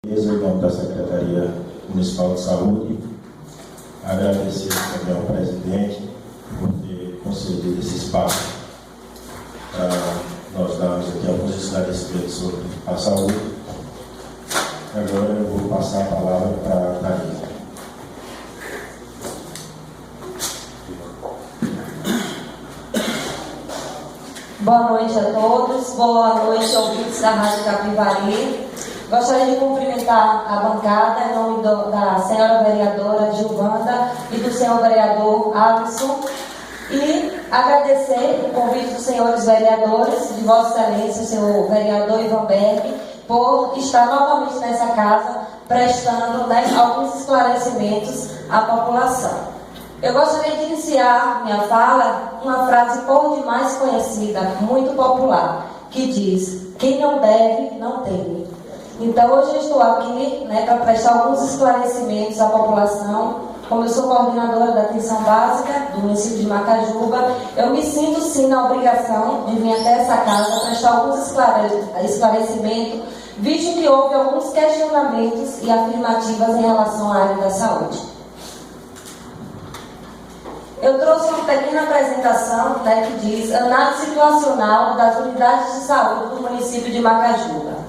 Em nome da Secretaria Municipal de Saúde, agradecer também ao presidente por ter concedido esse espaço para nós darmos aqui alguns esclarecimentos sobre a saúde. Agora eu vou passar a palavra para a Thalita. Boa noite a todos, boa noite ouvintes da Rádio Capivari. Gostaria de cumprimentar a bancada em nome da senhora vereadora Gilvanda e do senhor vereador Alisson e agradecer o convite dos senhores vereadores, de Vossa Excelência, o senhor vereador Ivan Berg, por estar novamente nessa casa prestando alguns esclarecimentos à população. Eu gostaria de iniciar minha fala uma frase por demais conhecida, muito popular, que diz: quem não deve, não teme. Então, hoje eu estou aqui para prestar alguns esclarecimentos à população. Como eu sou coordenadora da atenção básica do município de Macajuba, eu me sinto sim na obrigação de vir até essa casa prestar alguns esclarecimentos, visto que houve alguns questionamentos e afirmativas em relação à área da saúde. Eu trouxe uma pequena apresentação que diz análise situacional das unidades de saúde do município de Macajuba.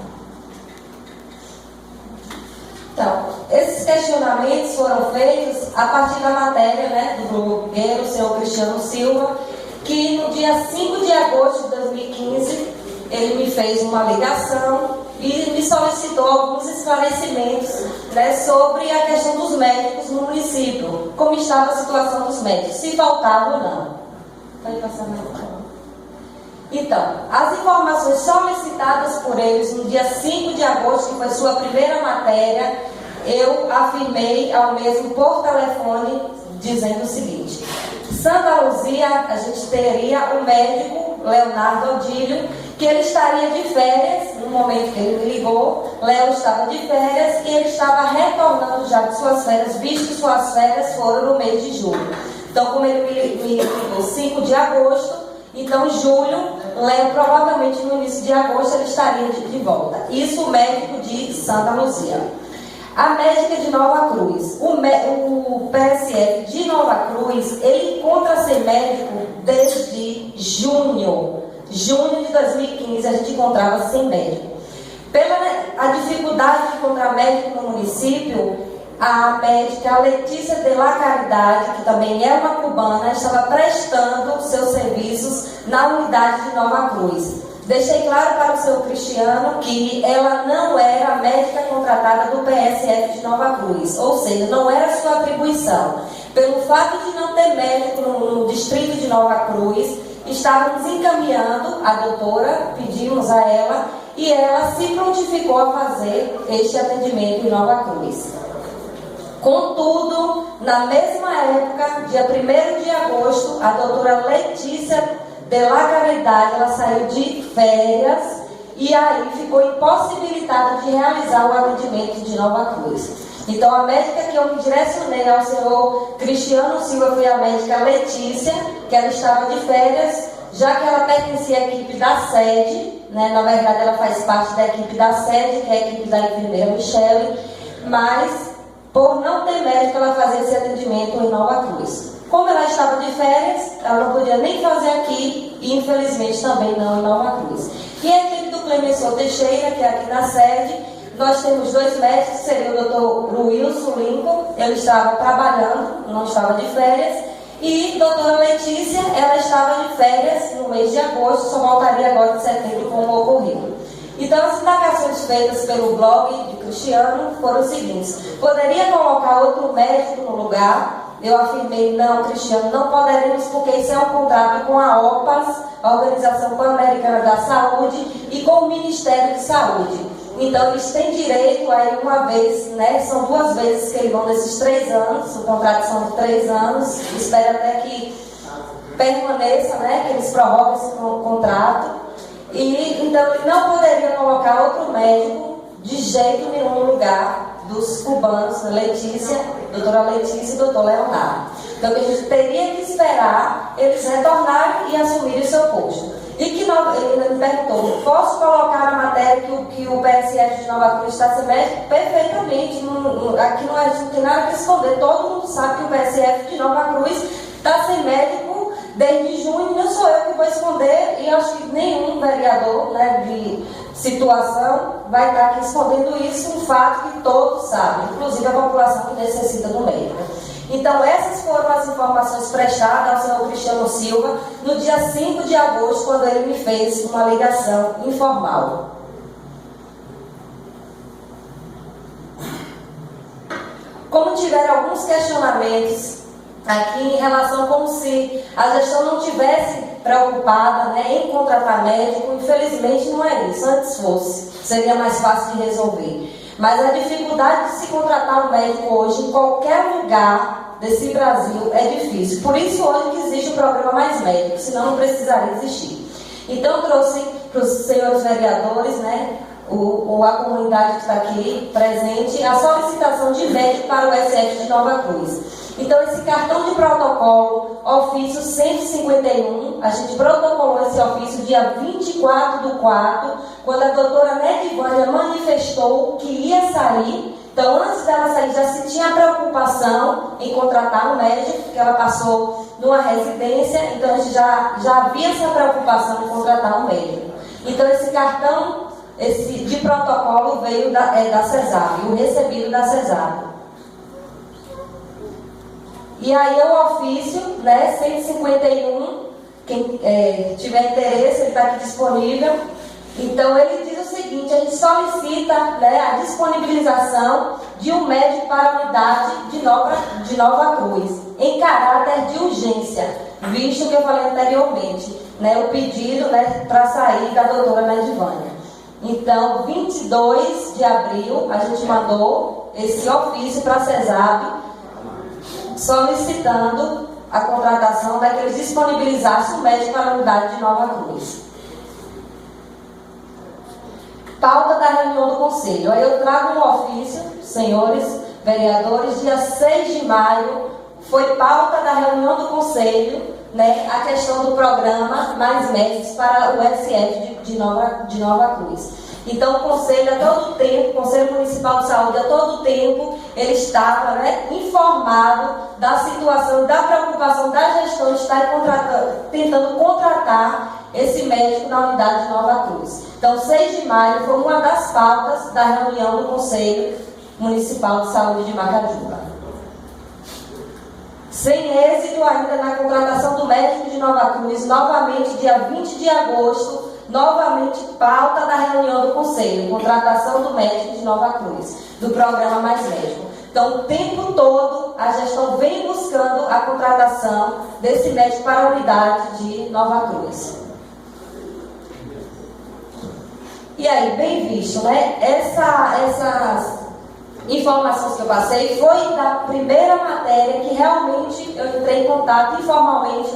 Então, esses questionamentos foram feitos a partir da matéria do blogueiro, o senhor Cristiano Silva, que no dia 5 de agosto de 2015, ele me fez uma ligação e me solicitou alguns esclarecimentos sobre a questão dos médicos no município, como estava a situação dos médicos, se faltava ou não. Pode passar mais. Então, as informações solicitadas por eles no dia 5 de agosto, que foi sua primeira matéria, eu afirmei ao mesmo por telefone, dizendo o seguinte: Santa Luzia, a gente teria o médico Leonardo Odílio, que ele estaria de férias, no momento que ele me ligou, Léo estava de férias e ele estava retornando já de suas férias, visto que suas férias foram no mês de julho. Então, como ele me ligou 5 de agosto, então, em julho, Léo, provavelmente no início de agosto, ele estaria de volta. Isso o médico de Santa Luzia. A médica de Nova Cruz. O PSF de Nova Cruz, ele encontra-se médico desde junho de 2015, a gente encontrava sem médico. Pela a dificuldade de encontrar médico no município, a médica Letícia de la Caridade, que também é uma cubana, estava prestando seus serviços na unidade de Nova Cruz. Deixei claro para o senhor Cristiano que ela não era médica contratada do PSF de Nova Cruz, ou seja, não era sua atribuição. Pelo fato de não ter médico no distrito de Nova Cruz, estávamos encaminhando a doutora, pedimos a ela, e ela se prontificou a fazer este atendimento em Nova Cruz. Contudo, na mesma época, dia 1º de agosto, a doutora Letícia de la Caridade, ela saiu de férias e aí ficou impossibilitada de realizar o atendimento de Nova Cruz. Então, a médica que eu me direcionei ao senhor Cristiano Silva foi a médica Letícia, que ela estava de férias, já que ela pertencia à equipe da sede, na verdade ela faz parte da equipe da sede, que é a equipe da enfermeira Michele, mas por não ter médico, ela fazia esse atendimento em Nova Cruz. Como ela estava de férias, ela não podia nem fazer aqui e, infelizmente, também não em Nova Cruz. E a equipe do Clemenceau Teixeira, que é aqui na sede, nós temos 2 médicos, que seria o Dr. Wilson Lincoln, ele estava trabalhando, não estava de férias, e a doutora Letícia, ela estava de férias no mês de agosto, só voltaria agora em setembro com o ocorrido. Então, as indagações feitas pelo blog de Cristiano foram os seguintes: poderia colocar outro médico no lugar? Eu afirmei: não, Cristiano, não poderíamos, porque isso é um contrato com a OPAS, a Organização Pan-Americana da Saúde, e com o Ministério de Saúde. Então, eles têm direito a ir uma vez, são 2 vezes que eles vão nesses 3 anos, o contrato são de 3 anos, espero até que permaneça, que eles prorroguem esse contrato. E então ele não poderia colocar outro médico de jeito nenhum no lugar dos cubanos, doutora Letícia e doutor Leonardo. Então a gente teria que esperar eles retornarem e assumirem o seu posto. E que ele me perguntou, posso colocar a matéria que o PSF de Nova Cruz está sem médico? Perfeitamente, aqui não tem nada que esconder, todo mundo sabe que o PSF de Nova Cruz está sem médico desde junho, não sou eu que vou esconder, e acho que nenhum vereador, né, de situação vai estar aqui escondendo isso, um fato que todos sabem, inclusive a população que necessita do médico. Então, essas foram as informações prestadas ao senhor Cristiano Silva no dia 5 de agosto, quando ele me fez uma ligação informal. Como tiveram alguns questionamentos aqui em relação como se a gestão não tivesse preocupada, né, em contratar médico, infelizmente não é isso, antes fosse, seria mais fácil de resolver. Mas a dificuldade de se contratar um médico hoje em qualquer lugar desse Brasil é difícil. Por isso hoje que existe o programa Mais Médico, senão não precisaria existir. Então trouxe para os senhores vereadores, né, a comunidade que está aqui presente, a solicitação de médico para o SF de Nova Cruz. Então, esse cartão de protocolo, ofício 151, a gente protocolou esse ofício dia 24/4, quando a doutora Nedivânia manifestou que ia sair. Então, antes dela sair, já se tinha preocupação em contratar um médico, porque ela passou numa residência, então a gente já havia essa preocupação em contratar um médico. Então, esse cartão de protocolo veio da CESAB, o recebido da CESAB. E aí o ofício, né, 151, quem tiver interesse, ele está aqui disponível. Então ele diz o seguinte, a gente solicita, né, a disponibilização de um médico para a unidade de Nova Cruz, em caráter de urgência, visto que eu falei anteriormente, né, o pedido, né, para sair da doutora Nedivânia. Então, 22 de abril, a gente mandou esse ofício para a CESAB, solicitando a contratação para que eles disponibilizassem o médico para a unidade de Nova Cruz. Pauta da reunião do Conselho. Aí eu trago um ofício, senhores vereadores, dia 6 de maio, foi pauta da reunião do Conselho, né, a questão do programa Mais Médicos para o SF de Nova Cruz. Então, o Conselho, a todo tempo, o Conselho Municipal de Saúde, a todo tempo, ele estava, né, informado da situação, da preocupação da gestão de estar tentando contratar esse médico na unidade de Nova Cruz. Então, 6 de maio foi uma das pautas da reunião do Conselho Municipal de Saúde de Macajuba. Sem êxito ainda na contratação do médico de Nova Cruz, novamente, dia 20 de agosto, novamente pauta da reunião do Conselho, contratação do médico de Nova Cruz, do programa Mais Médico. Então, o tempo todo, a gestão vem buscando a contratação desse médico para a unidade de Nova Cruz. E aí, bem visto, né? Essas informações que eu passei foi da primeira matéria que realmente eu entrei em contato informalmente,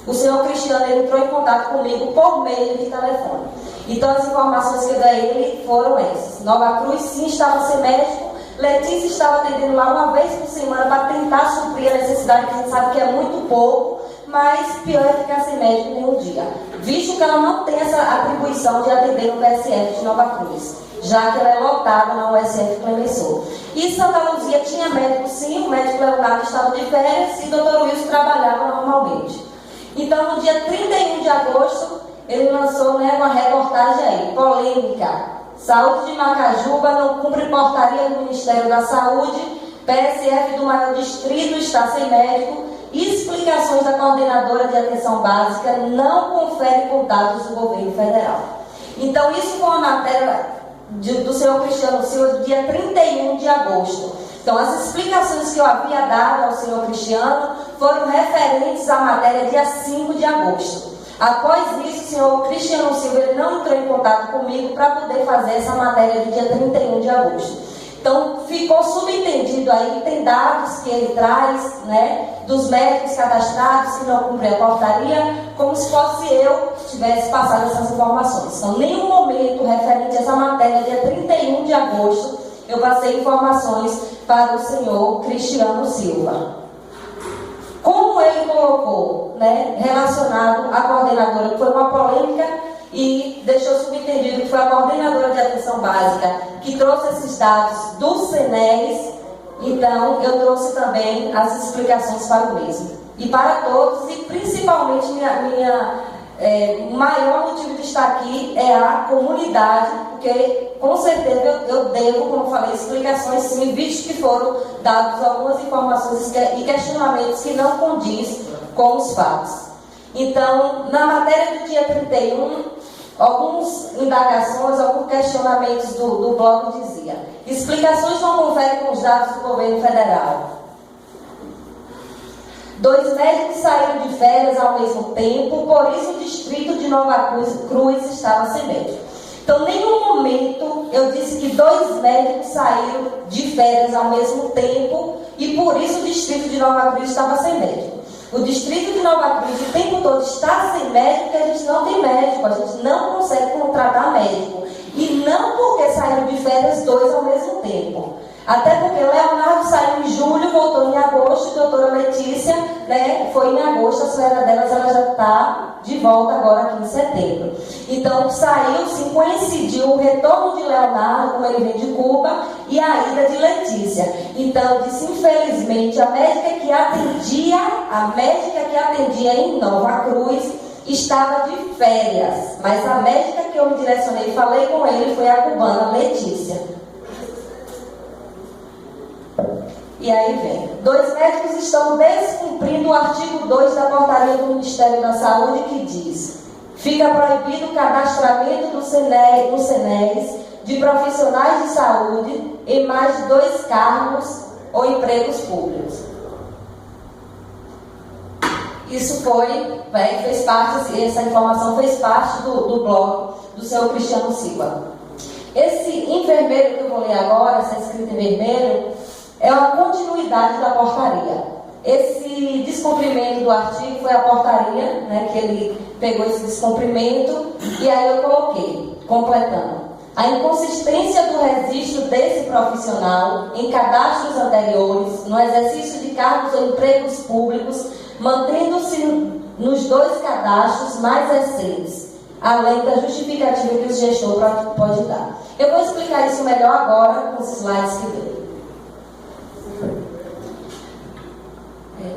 o senhor Cristiano ele entrou em contato comigo por meio de telefone. Então as informações que eu dei a ele foram essas. Nova Cruz sim estava sem médico, Letícia estava atendendo lá uma vez por semana para tentar suprir a necessidade, que a gente sabe que é muito pouco, mas pior é ficar sem médico nenhum dia, visto que ela não tem essa atribuição de atender no PSF de Nova Cruz, já que ela é lotada na USF Clemenceau. E Santa Luzia tinha médico sim, o médico Leonardo estava de férias e o Dr. Wilson trabalhava normalmente. Então, no dia 31 de agosto, ele lançou, né, uma reportagem aí, polêmica. Saúde de Macajuba não cumpre portaria do Ministério da Saúde, PSF do maior distrito está sem médico, explicações da coordenadora de atenção básica não confere contatos do governo federal. Então, isso foi uma matéria do senhor Cristiano Silva do dia 31 de agosto. Então, as explicações que eu havia dado ao senhor Cristiano foram referentes à matéria dia 5 de agosto. Após isso, o senhor Cristiano Silva ele não entrou em contato comigo para poder fazer essa matéria do dia 31 de agosto. Então, ficou subentendido aí, tem dados que ele traz, né, dos médicos cadastrados que não cumprem a portaria, como se fosse eu que tivesse passado essas informações. Então, em nenhum momento referente a essa matéria, dia 31 de agosto, eu passei informações para o senhor Cristiano Silva. Como ele colocou, né, relacionado à coordenadora, que foi uma polêmica e deixou subentendido que foi a coordenadora de atenção básica que trouxe esses dados do CNES, então eu trouxe também as explicações para o mesmo. E para todos, e principalmente o maior motivo de estar aqui é a comunidade, porque com certeza eu devo, como falei, explicações sim, visto que foram dadas algumas informações e questionamentos que não condiz com os fatos. Então, na matéria do dia 31, algumas indagações, alguns questionamentos do bloco dizia: explicações não conferem com os dados do governo federal. 2 médicos saíram de férias ao mesmo tempo, por isso o distrito de Nova Cruz estava sem médico. Então, em nenhum momento eu disse que 2 médicos saíram de férias ao mesmo tempo e por isso o distrito de Nova Cruz estava sem médico. O distrito de Nova Cruz o tempo todo está sem médico porque a gente não tem médico, a gente não consegue contratar médico. E não porque saíram de férias 2 ao mesmo tempo. Até porque o Leonardo saiu em julho, voltou em agosto, e a doutora Letícia, né, foi em agosto, a senhora delas ela já está de volta agora aqui em setembro. Então saiu, sim, coincidiu o retorno de Leonardo, como ele vem de Cuba, e a ida de Letícia. Então eu disse, infelizmente, a médica que atendia em Nova Cruz estava de férias, mas a médica que eu me direcionei e falei com ele foi a cubana Letícia. E aí vem: 2 médicos estão descumprindo o artigo 2 da portaria do Ministério da Saúde que diz: fica proibido o cadastramento no CNES de profissionais de saúde em mais de 2 cargos ou empregos públicos. Isso fez parte, essa informação fez parte do bloco do senhor Cristiano Silva. Esse enfermeiro que eu vou ler agora, essa escrita em vermelho, é uma continuidade da portaria. Esse descumprimento do artigo foi a portaria, né, que ele pegou esse descumprimento, e aí eu coloquei, completando: a inconsistência do registro desse profissional em cadastros anteriores, no exercício de cargos ou empregos públicos, mantendo-se nos 2 cadastros mais recentes, além da justificativa que o gestor pode dar. Eu vou explicar isso melhor agora com os slides que deu.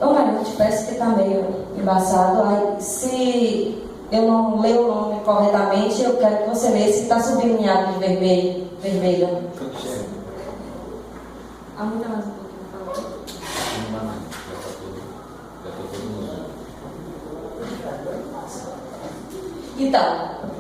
Maria, eu te peço que está meio embaçado. Aí, se eu não ler o nome corretamente, eu quero que você leia se está sublinhado de vermelho. Aumenta mais um pouquinho, por favor. Então,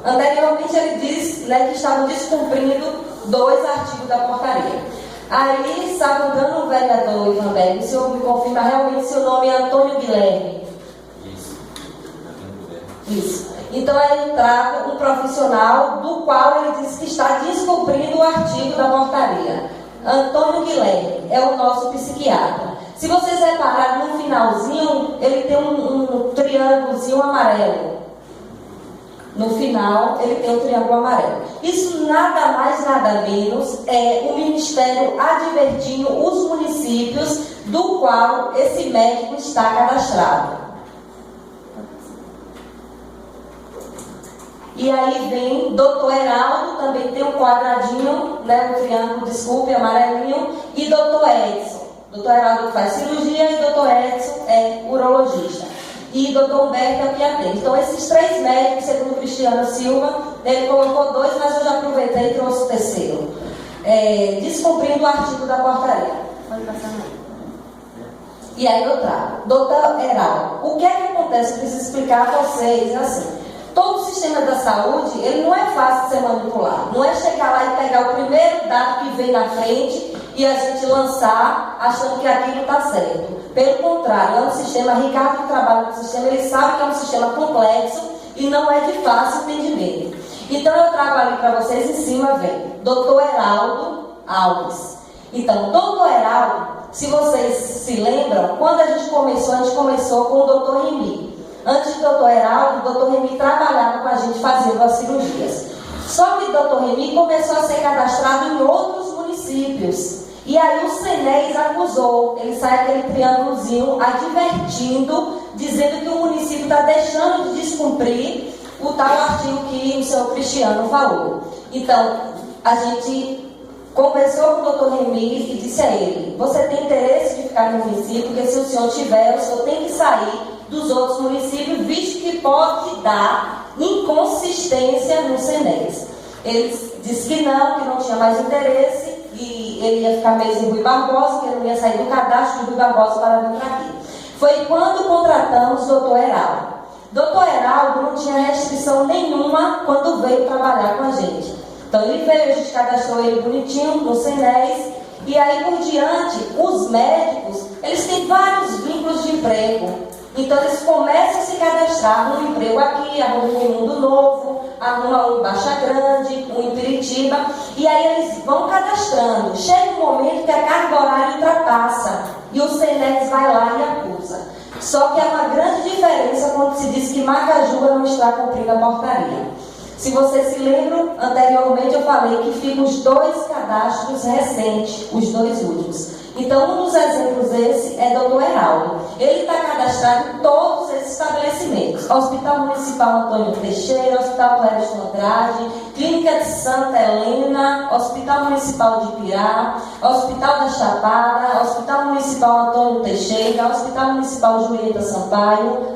anteriormente ele diz, né, que estavam descumprindo 2 artigos da portaria. Aí, estava dando o vereador Ivan Berg, o senhor me confirma realmente se o nome é Antônio Guilherme? Isso. Então, ele traga um profissional do qual ele diz que está descumprindo o artigo da portaria. Antônio Guilherme é o nosso psiquiatra. Se vocês repararem no finalzinho, ele tem um triângulozinho amarelo. No final, ele tem um triângulo amarelo. Isso nada mais, nada menos é o Ministério advertindo os municípios do qual esse médico está cadastrado. E aí vem Dr. Heraldo, também tem um quadradinho, né, um triângulo, desculpe, amarelinho, e Dr. Edson. Dr. Heraldo faz cirurgia e Dr. Edson é urologista. E Dr. Humberto é o que atende. Então, esses 3 médicos, segundo o Cristiano Silva, ele colocou 2, mas eu já aproveitei e trouxe o terceiro. Descumprindo o artigo da portaria. Pode passar aí. E aí eu trago. Dr. Heraldo, o que é que acontece? Eu preciso explicar a vocês, assim. Todo o sistema da saúde, ele não é fácil de ser manipulado. Não é chegar lá e pegar o primeiro dado que vem na frente e a gente lançar achando que aquilo está certo. Pelo contrário, é um sistema, Ricardo que trabalha no sistema, ele sabe que é um sistema complexo e não é de fácil entendimento. Então eu trago ali para vocês, em cima vem Dr. Heraldo Alves. Então, Dr. Heraldo, se vocês se lembram, quando a gente começou com o Dr. Remy. Antes do Dr. Heraldo, o Dr. Remy trabalhava com a gente fazendo as cirurgias. Só que o Dr. Remy começou a ser cadastrado em outros municípios. E aí o SENES acusou, ele sai aquele triângulozinho advertindo, dizendo que o município está deixando de descumprir o tal artigo que o senhor Cristiano falou. Então, a gente conversou com o doutor Remis e disse a ele: você tem interesse de ficar no município, porque se o senhor tiver, o senhor tem que sair dos outros municípios, visto que pode dar inconsistência no SENES. Ele disse que não tinha mais interesse, e ele ia ficar mesmo em Rui Barbosa, que ele não ia sair do cadastro de Rui Barbosa para vir para aqui. Foi quando contratamos o doutor Heraldo. Doutor Heraldo não tinha restrição nenhuma quando veio trabalhar com a gente. Então ele veio, a gente cadastrou ele bonitinho no SENES, e aí por diante, os médicos, eles têm vários vínculos de emprego. Então eles começam a se cadastrar, arrumam um emprego aqui, arrumam um em Mundo Novo, arrumam um em Baixa Grande, um em Piritiba, e aí eles vão cadastrando. Chega um momento que a carga horária ultrapassa, e o SENES vai lá e acusa. Só que há uma grande diferença quando se diz que Macajuba não está cumprindo a portaria. Se vocês se lembram, anteriormente eu falei que ficam os 2 cadastros recentes, os 2 últimos. Então, um dos exemplos desse é Dr. Heraldo. Ele está cadastrado em todos esses estabelecimentos: Hospital Municipal Antônio Teixeira, Hospital Clériston Andrade, Clínica de Santa Helena, Hospital Municipal de Pirá, Hospital da Chapada, Hospital Municipal Antônio Teixeira, Hospital Municipal Julieta Sampaio,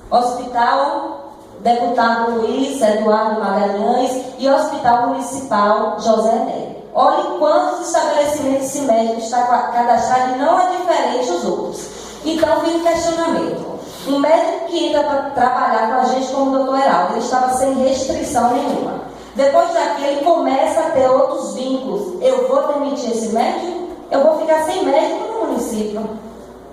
Hospital Deputado Luiz Eduardo Magalhães e Hospital Municipal José Nery. Olhem quantos estabelecimentos esse médico está cadastrado, e não é diferente dos outros. Então vem o questionamento. Um médico que entra para trabalhar com a gente como o doutor Heraldo, ele estava sem restrição nenhuma. Depois daqui ele começa a ter outros vínculos. Eu vou demitir esse médico? Eu vou ficar sem médico no município.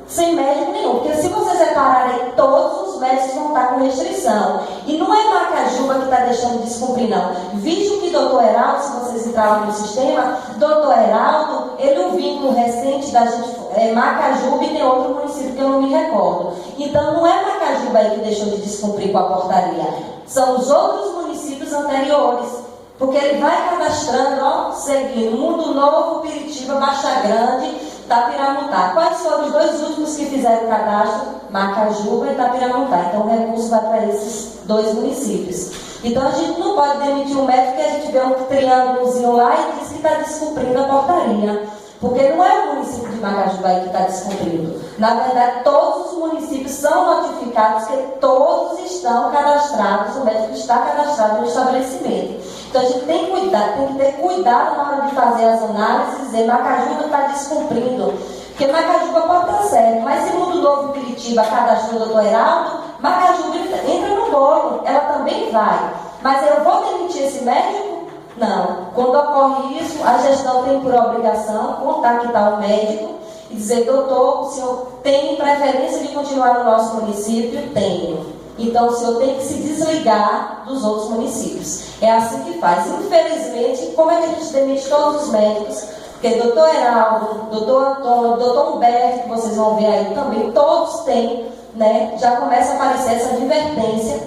Sem médico nenhum, porque se vocês repararem, todos os médicos vão estar com restrição. E não é Macajuba que está deixando de descumprir, não. Visto que doutor Heraldo, se vocês entrarem no sistema, doutor Heraldo, ele é um vínculo recente da gente, Macajuba, e tem outro município que eu não me recordo. Então não é Macajuba aí que deixou de descumprir com a portaria. São os outros municípios anteriores. Porque ele vai cadastrando, ó, seguindo Mundo Novo, Piritiba, Baixa Grande, Tapiramutá. Quais foram os 2 últimos que fizeram o cadastro? Macajuba e Tapiramutá. Então o recurso vai para esses 2 municípios. Então a gente não pode demitir um médico que a gente vê um triângulozinho lá e diz que está descumprindo a portaria. Porque não é o município de Macajuba que está descumprindo. Na verdade, todos os municípios são notificados, que todos estão cadastrados, o médico está cadastrado no estabelecimento. Então a gente tem que ter cuidado na hora de fazer as análises e dizer: Macajuba está descumprindo. Porque Macajuba pode estar certo, mas se Mundo Novo e Piritiba cadastrou o doutor Heraldo, Macajuba entra no bolo, ela também vai. Mas eu vou demitir esse médico? Não. Quando ocorre isso, a gestão tem por obrigação contactar o médico e dizer: doutor, o senhor tem preferência de continuar no nosso município? Tenho. Então o senhor tem que se desligar dos outros municípios. É assim que faz. Infelizmente, como é que a gente demite todos os médicos? Porque doutor Heraldo, doutor Antônio, doutor Humberto, que vocês vão ver aí também, todos têm, né? Já começa a aparecer essa advertência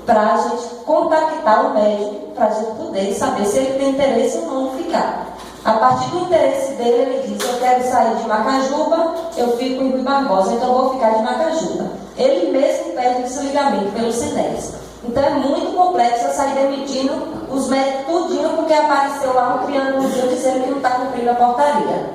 para a gente contactar o médico, para a gente poder saber se ele tem interesse ou não em ficar. A partir do interesse dele, ele diz: eu quero sair de Macajuba, eu fico em Rui Barbosa, então eu vou ficar de Macajuba. Ele mesmo pede o desligamento pelo SENES. Então é muito complexo sair demitindo os médicos tudinho, porque apareceu lá um triângulozinho dizendo que não está cumprindo a portaria.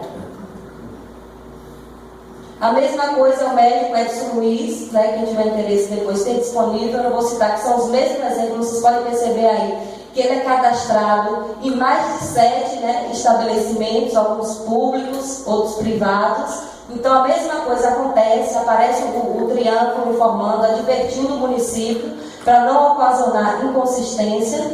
A mesma coisa o médico Edson Luiz, né, quem tiver interesse depois tem disponível, eu não vou citar, que são os mesmos exemplos, vocês podem perceber aí que ele é cadastrado em mais de 7, né, estabelecimentos, alguns públicos, outros privados. Então a mesma coisa acontece, aparece o triângulo informando, advertindo o município para não ocasionar inconsistência.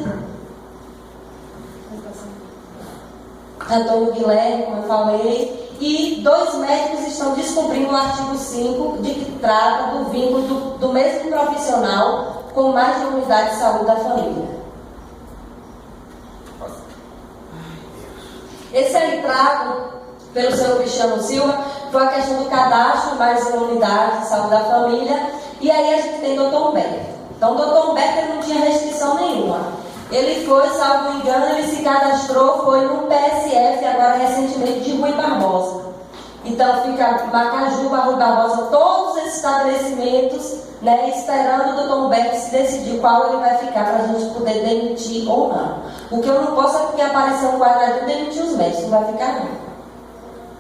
Antônio Guilherme, como eu falei. E 2 médicos estão descumprindo o artigo 5, de que trata do vínculo do mesmo profissional com mais de uma unidade de saúde da família. Esse aí trago pelo senhor Cristiano Silva foi a questão do cadastro, mais uma unidade de saúde da família. E aí a gente tem o doutor Humberto. Então o doutor Humberto não tinha restrição nenhuma. Ele foi, salvo engano, ele se cadastrou, foi no PSF, agora recentemente, de Rui Barbosa. Então fica Macajuba, Rui Barbosa, todos esses estabelecimentos, né, esperando o doutor Humberto se decidir qual ele vai ficar para a gente poder demitir ou não. O que eu não posso é porque apareceu um quadradinho demitir os médicos, não vai ficar não.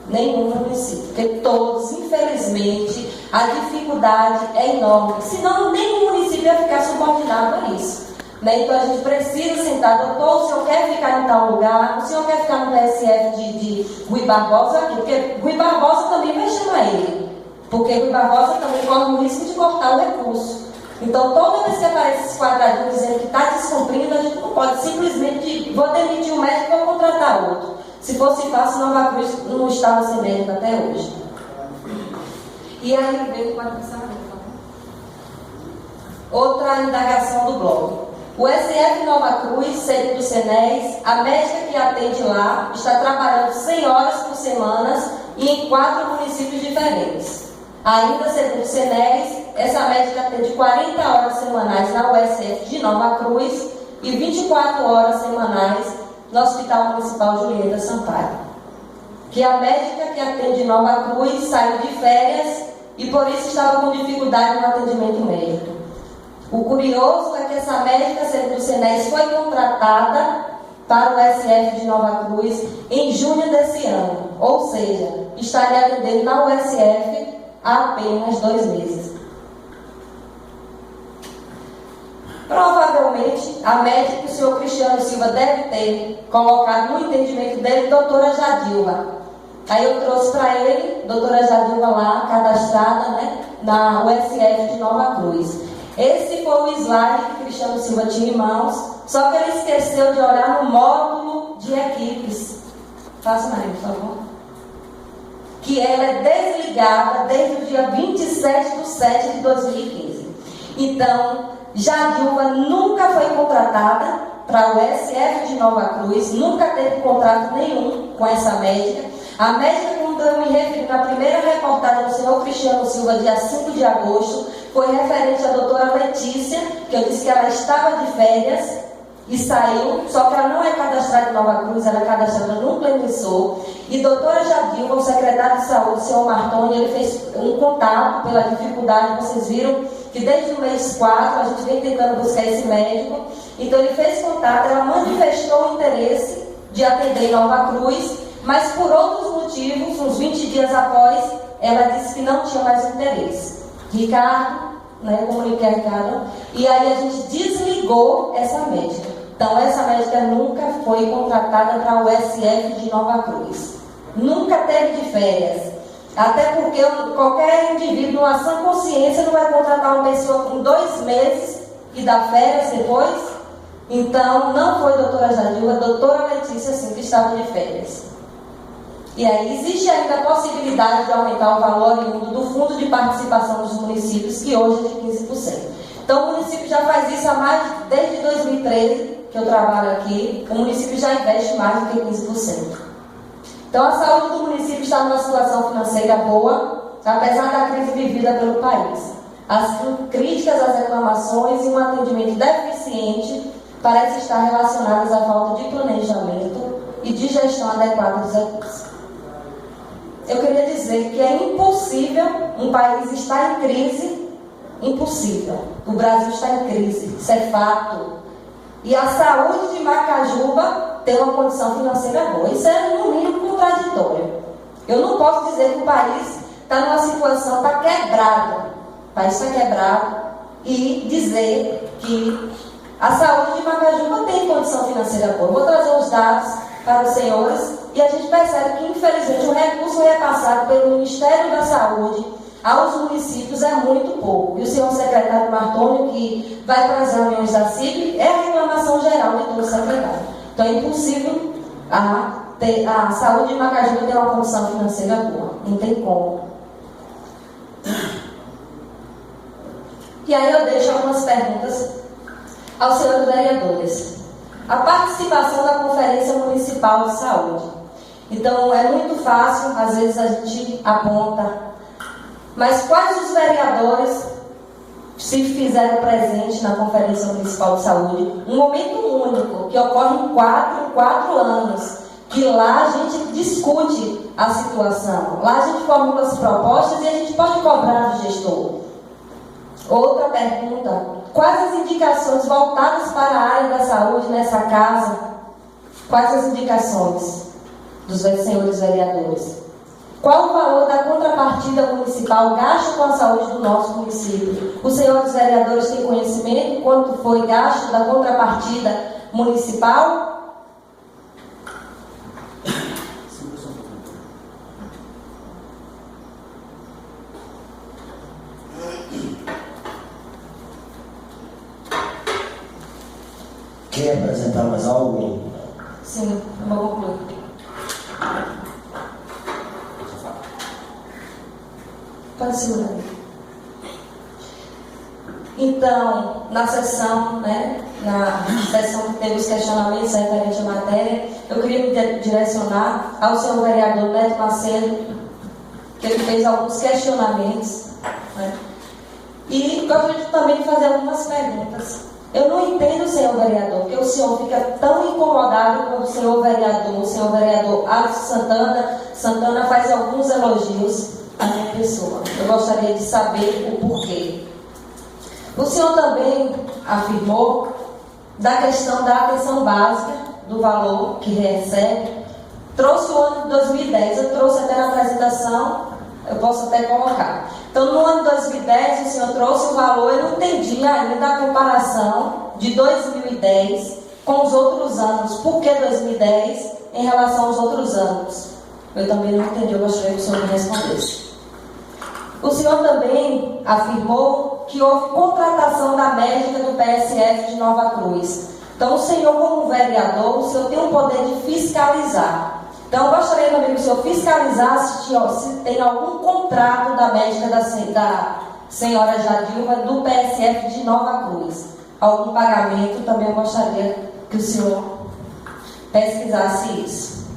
Nenhum município, porque todos, infelizmente, a dificuldade é enorme. Senão, nenhum município ia ficar subordinado a isso. Né? Então, a gente precisa sentar, doutor, o senhor quer ficar em tal lugar? O senhor quer ficar no PSF de Rui Barbosa aqui? Porque Rui Barbosa também vai chamar ele. Porque Rui Barbosa também corre o risco de cortar o recurso. Então, toda vez que aparece esse quadradinho dizendo que está descumprindo, a gente não pode simplesmente, vou demitir o médico e vou contratar outro. Se fosse fácil, Nova Cruz não estava sem médico até hoje. E aí veio com a outra indagação do blog. O SF Nova Cruz, segundo o SENES, a médica que atende lá está trabalhando 100 horas por semana e em 4 municípios diferentes. Ainda segundo o SENES, essa médica atende 40 horas semanais na USF de Nova Cruz e 24 horas semanais no Hospital Municipal Julieta Sampaio. Que a médica que atende Nova Cruz saiu de férias e por isso estava com dificuldade no atendimento médico. O curioso é que essa médica, segundo o SENES, foi contratada para o SF de Nova Cruz em junho desse ano, ou seja, estaria atendendo na USF há apenas 2 meses. Provavelmente, a médica que o senhor Cristiano Silva deve ter colocado no entendimento dele, doutora Jadilva. Aí eu trouxe para ele, doutora Jadilva lá, cadastrada, né, na USF de Nova Cruz. Esse foi o slide que Cristiano Silva tinha em mãos, só que ele esqueceu de olhar no módulo de equipes. Faça, Maria, por favor. Que ela é desligada desde o dia 27/7 de 2015. Então, Jadilva nunca foi contratada para o SF de Nova Cruz, nunca teve contrato nenhum com essa médica. A médica, quando eu me referi na primeira reportagem do senhor Cristiano Silva, dia 5 de agosto, foi referente à doutora Letícia, que eu disse que ela estava de férias e saiu, só que ela não é cadastrada em Nova Cruz, ela é cadastrada no Plenissor. E doutora Jadilva, o secretário de saúde, o senhor Martoni, ele fez um contato pela dificuldade, vocês viram que desde o mês 4 a gente vem tentando buscar esse médico. Então ele fez contato, ela manifestou o interesse de atender em Nova Cruz, mas por outros motivos, uns 20 dias após, ela disse que não tinha mais interesse. Ricardo, né, eu comuniquei a Ricardo, e aí a gente desligou essa médica. Então essa médica nunca foi contratada para o SF de Nova Cruz. Nunca teve de férias. Até porque qualquer indivíduo, numa sã consciência, não vai contratar uma pessoa com 2 meses e dar férias depois. Então não foi doutora Jadilva, doutora Letícia sim, que estava de férias. E aí existe ainda a possibilidade de aumentar o valor oriundo do fundo de participação dos municípios, que hoje é de 15%. Então o município já faz isso desde 2013, que eu trabalho aqui, o município já investe mais do que 15%. Então a saúde do município está numa situação financeira boa, apesar da crise vivida pelo país. As críticas às reclamações e um atendimento deficiente parecem estar relacionadas à falta de planejamento e de gestão adequada dos recursos. Eu queria dizer que é impossível um país estar em crise, impossível. O Brasil está em crise, isso é fato. E a saúde de Macajuba tem uma condição financeira boa. Isso é, no mínimo, contraditório. Eu não posso dizer que o país está numa situação, está quebrado. O país está quebrado e dizer que a saúde de Macajuba tem condição financeira boa. Vou trazer os dados para os senhores e a gente percebe que, infelizmente, o recurso repassado pelo Ministério da Saúde aos municípios é muito pouco. E o senhor secretário Martoni, que vai para as reuniões da CIP, é a reclamação geral de todo o secretário. Então é impossível a saúde de Macajuba ter uma condição financeira boa. Não tem como. E aí eu deixo algumas perguntas aos senhores vereadores. A participação da Conferência Municipal de Saúde. Então é muito fácil, às vezes a gente aponta, mas quais os vereadores se fizeram presente na Conferência Municipal de Saúde, um momento único, que ocorre em 4 anos, que lá a gente discute a situação, lá a gente formula as propostas e a gente pode cobrar do gestor. Outra pergunta: quais as indicações voltadas para a área da saúde nessa casa? Quais as indicações dos senhores vereadores? Qual o valor da contrapartida municipal gasto com a saúde do nosso município? Os senhores vereadores têm conhecimento de quanto foi gasto da contrapartida municipal? Quer apresentar mais algo? Sim, eu vou concluir. Pode segurar. Então, na sessão que teve os questionamentos referentes à matéria, eu queria me direcionar ao senhor vereador Neto Macedo, que ele fez alguns questionamentos, né? E gostaria também de fazer algumas perguntas. Eu não entendo, senhor vereador, que o senhor fica tão incomodado com o senhor vereador Alisson Santana faz alguns elogios à minha pessoa. Eu gostaria de saber o porquê. O senhor também afirmou da questão da atenção básica, do valor que recebe. Trouxe o ano de 2010, eu trouxe até na apresentação, eu posso até colocar. Então, no ano de 2010, o senhor trouxe o valor, eu não entendi ainda a comparação de 2010 com os outros anos. Por que 2010 em relação aos outros anos? Eu também não entendi, eu gostaria que o senhor me respondesse. O senhor também afirmou que houve contratação da médica do PSF de Nova Cruz. Então, o senhor, como vereador, o senhor tem o poder de fiscalizar. Então, eu gostaria também que o senhor fiscalizasse se tem algum contrato da médica da senhora Jadilma do PSF de Nova Cruz. Algum pagamento, também eu gostaria que o senhor pesquisasse isso.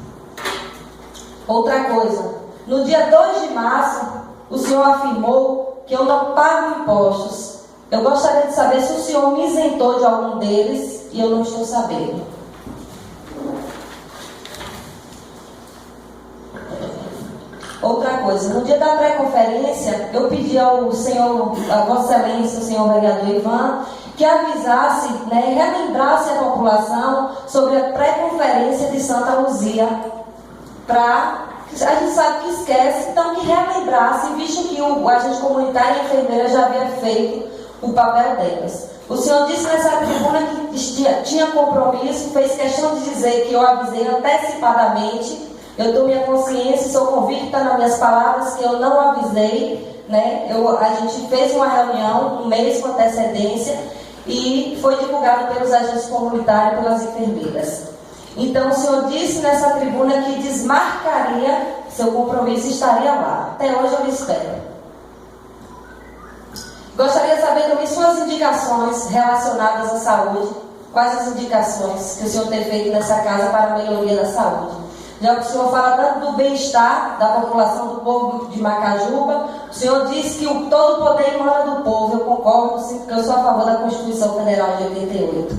Outra coisa, no dia 2 de março, o senhor afirmou que eu não pago impostos. Eu gostaria de saber se o senhor me isentou de algum deles e eu não estou sabendo. Outra coisa, no dia da pré-conferência, eu pedi ao senhor, a Vossa Excelência, o senhor vereador Ivan, que avisasse, relembrasse a população sobre a pré-conferência de Santa Luzia, a gente sabe que esquece, então que relembrasse, visto que o agente comunitário e a enfermeira já havia feito o papel delas. O senhor disse nessa tribuna que tinha compromisso, fez questão de dizer que eu avisei antecipadamente. Eu dou minha consciência, sou convicta nas minhas palavras que eu não avisei, a gente fez uma reunião um mês com antecedência e foi divulgado pelos agentes comunitários e pelas enfermeiras. Então, o senhor disse nessa tribuna que desmarcaria, seu compromisso estaria lá. Até hoje eu espero. Gostaria de saber também suas indicações relacionadas à saúde. Quais as indicações que o senhor tem feito nessa casa para a melhoria da saúde? Já que o senhor fala tanto do bem-estar da população do povo de Macajuba, o senhor disse que todo o poder emana do povo. Eu concordo, sim, porque eu sou a favor da Constituição Federal de 88.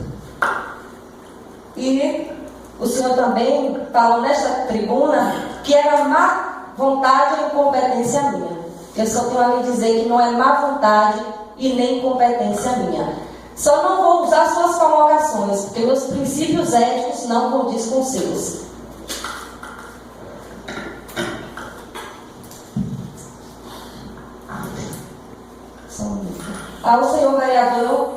E o senhor também falou nesta tribuna que era má vontade ou incompetência minha. Eu só tenho a lhe dizer que não é má vontade e nem incompetência minha. Só não vou usar suas colocações, porque meus princípios éticos não condiz com os seus. Ao senhor vereador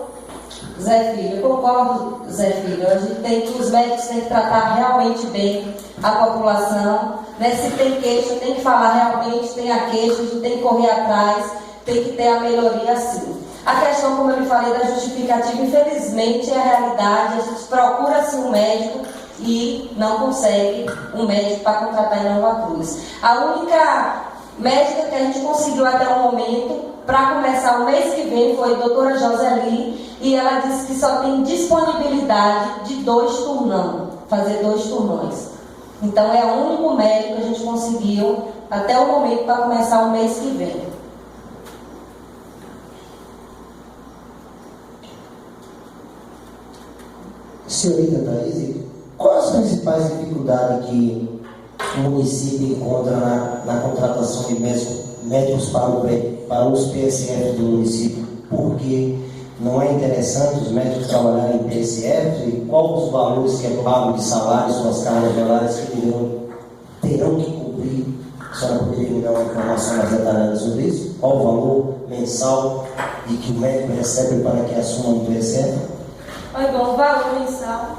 Zé Filho, eu concordo, Zé Filho, a gente tem que, os médicos têm que tratar realmente bem a população, se tem queixa, tem que falar realmente, tem a queixa, a gente tem que correr atrás, tem que ter a melhoria sim. A questão, como eu lhe falei, da justificativa, infelizmente é a realidade, a gente procura sim um médico e não consegue um médico para contratar em Nova Cruz. A única médica que a gente conseguiu até o momento, para começar o mês que vem, foi a doutora Joseli, e ela disse que só tem disponibilidade de 2 turnão, fazer 2 turnões. Então é o único médico que a gente conseguiu até o momento para começar o mês que vem. Senhorita Thaís, quais as principais dificuldades que o município encontra na contratação de médicos para os PSF do município? Porque não é interessante os médicos trabalharem em PSF? E quais os valores que é pago de salário, suas cargas horárias que terão que cumprir? A senhora poderia me dar uma informação mais detalhada sobre isso? Qual o valor mensal de que o médico recebe para que assuma um PSF? Oi, bom, o valor mensal